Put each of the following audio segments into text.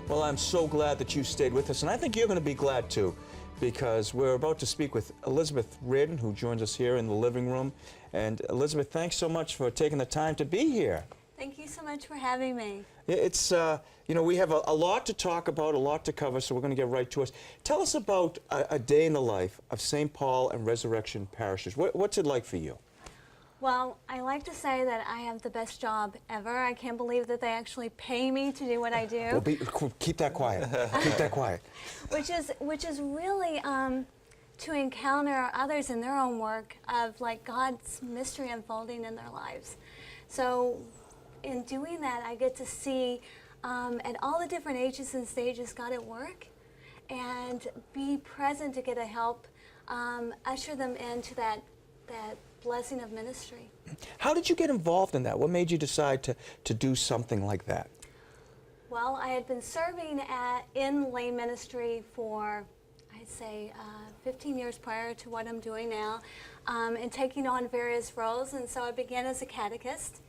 Well, I'm so glad that you stayed with us, and I think you're going to be glad too, because we're about to speak with Elizabeth Reardon, who joins us here in the living room. And Elizabeth, thanks so much for taking the time to be here. Thank you so much for having me. It's, you know, we have a lot to talk about, a lot to cover, so we're going to get right to it. Tell us about a day in the life of St. Paul and Resurrection Parishes. What's it like for you? Well, I like to say that I have the best job ever. I can't believe that they actually pay me to do what I do. Well, keep that quiet. Keep that quiet. Which is really to encounter others in their own work of like God's mystery unfolding in their lives. So in doing that, I get to see at all the different ages and stages God at work, and be present to get to help usher them into that blessing of ministry. How did you get involved in that? What made you decide to do something like that? Well, I had been serving in lay ministry for, I'd say, 15 years prior to what I'm doing now, and taking on various roles. And so I began as a catechist,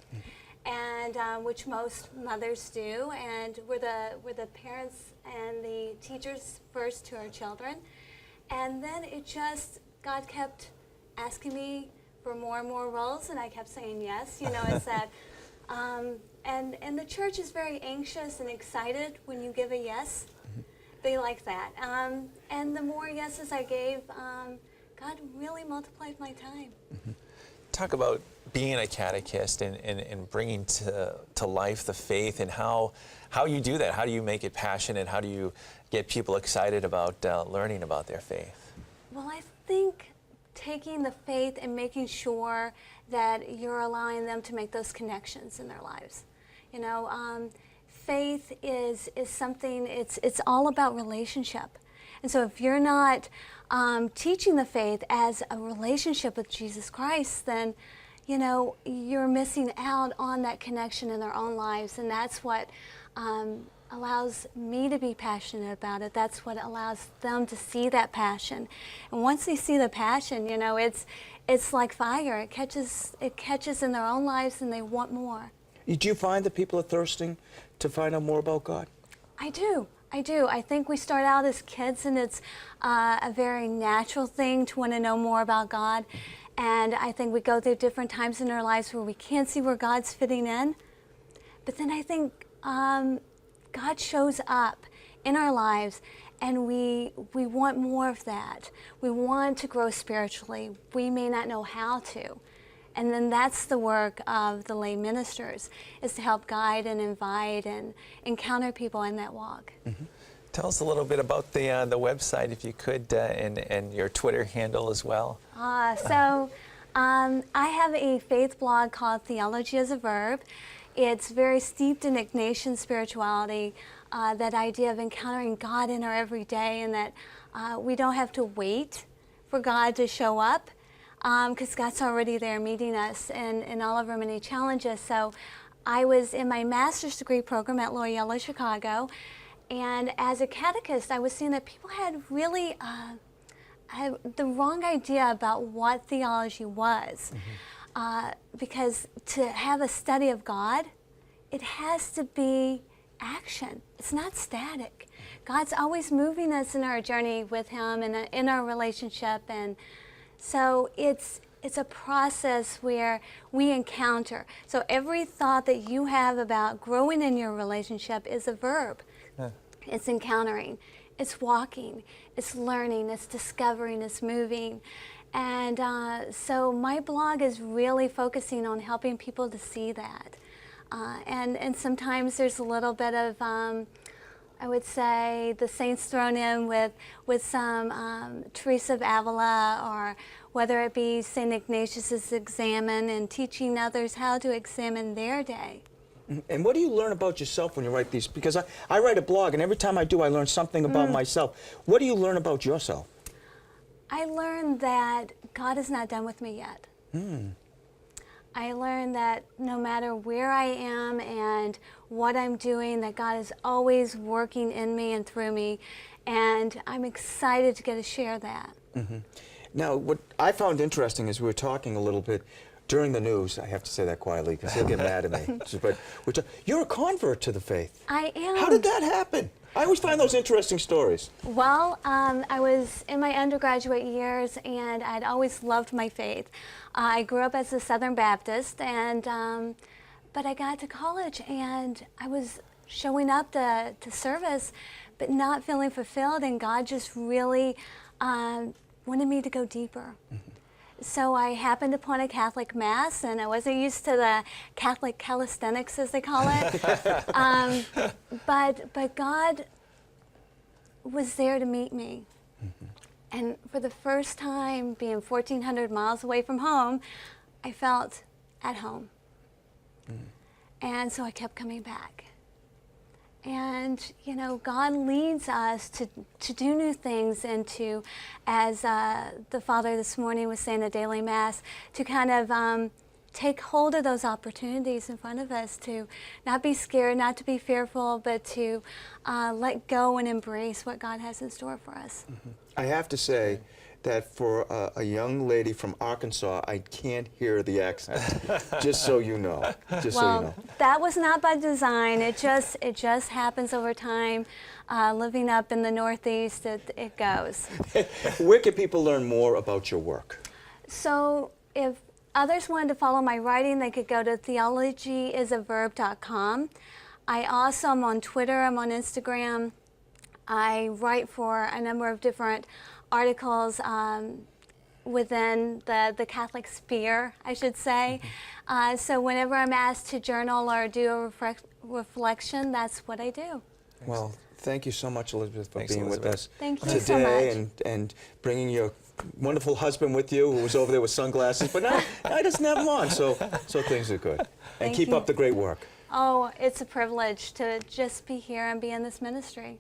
and which most mothers do, and we're the parents and the teachers first to our children. And then God kept asking me for more and more roles, and I kept saying yes. You know, it's that, and the church is very anxious and excited when you give a yes. They like that, and the more yeses I gave, God really multiplied my time. Talk about being a catechist and bringing to life the faith, and how you do that. How do you make it passionate? How do you get people excited about learning about their faith? Well, I think taking the faith and making sure that you're allowing them to make those connections in their lives. You know, faith is something, it's all about relationship. And so if you're not teaching the faith as a relationship with Jesus Christ, then, you know, you're missing out on that connection in their own lives. And that's what allows me to be passionate about it. That's what allows them to see that passion. And once they see the passion, you know, it's like fire. It catches in their own lives, and they want more. Do you find that people are thirsting to find out more about God? I do. I think we start out as kids, and it's a very natural thing to want to know more about God. And I think we go through different times in our lives where we can't see where God's fitting in. But then I think God shows up in our lives, and we want more of that. We want to grow spiritually. We may not know how to. And then that's the work of the lay ministers, is to help guide and invite and encounter people in that walk. Tell us a little bit about the website, if you could, and your Twitter handle as well. I have a faith blog called Theology as a Verb. It's very steeped in Ignatian spirituality, that idea of encountering God in our everyday, and that we don't have to wait for God to show up, because God's already there meeting us in all of our many challenges. So I was in my master's degree program at Loyola Chicago, and as a catechist, I was seeing that people had really had the wrong idea about what theology was. Because to have a study of God, it has to be action. It's not static. God's always moving us in our journey with Him and in our relationship, and so it's a process where we encounter. So every thought that you have about growing in your relationship is a verb. It's encountering, it's walking, it's learning, it's discovering, it's moving. And so my blog is really focusing on helping people to see that. And sometimes there's a little bit of, I would say, the saints thrown in with some Teresa of Avila, or whether it be St. Ignatius's Examen, and teaching others how to examine their day. And what do you learn about yourself when you write these? Because I write a blog, and every time I do, I learn something about myself. What do you learn about yourself? I learned that God is not done with me yet. I learned that no matter where I am and what I'm doing, that God is always working in me and through me, and I'm excited to get to share that. Now, what I found interesting is we were talking a little bit during the news. I have to say that quietly because he'll get mad at me. But you're a convert to the faith. I am. How did that happen? I always find those interesting stories. Well, I was in my undergraduate years, and I'd always loved my faith. I grew up as a Southern Baptist, and but I got to college, and I was showing up to service, but not feeling fulfilled, and God just really wanted me to go deeper. So I happened upon a Catholic Mass, and I wasn't used to the Catholic calisthenics, as they call it. But God was there to meet me. And for the first time, being 1,400 miles away from home, I felt at home. And so I kept coming back. And, you know, God leads us to do new things and to, as the Father this morning was saying at Daily Mass, to kind of take hold of those opportunities in front of us, to not be scared, not to be fearful, but to let go and embrace what God has in store for us. I have to say that for a young lady from Arkansas, I can't hear the accent, just so you know. Just so you know. That was not by design. It just happens over time. Living up in the Northeast, it goes. Where can people learn more about your work? So if others wanted to follow my writing, they could go to theologyisaverb.com. I also am on Twitter, I'm on Instagram. I write for a number of different articles within the Catholic sphere, I should say. So whenever I'm asked to journal or do a reflection, that's what I do. Well, thank you so much, Elizabeth, for Thanks, being Elizabeth. with us Thank you today so much. and bringing your wonderful husband with you, who was over there with sunglasses, but now he doesn't have them on, so things are good. And Thank keep you. up the great work. Oh, it's a privilege to just be here and be in this ministry.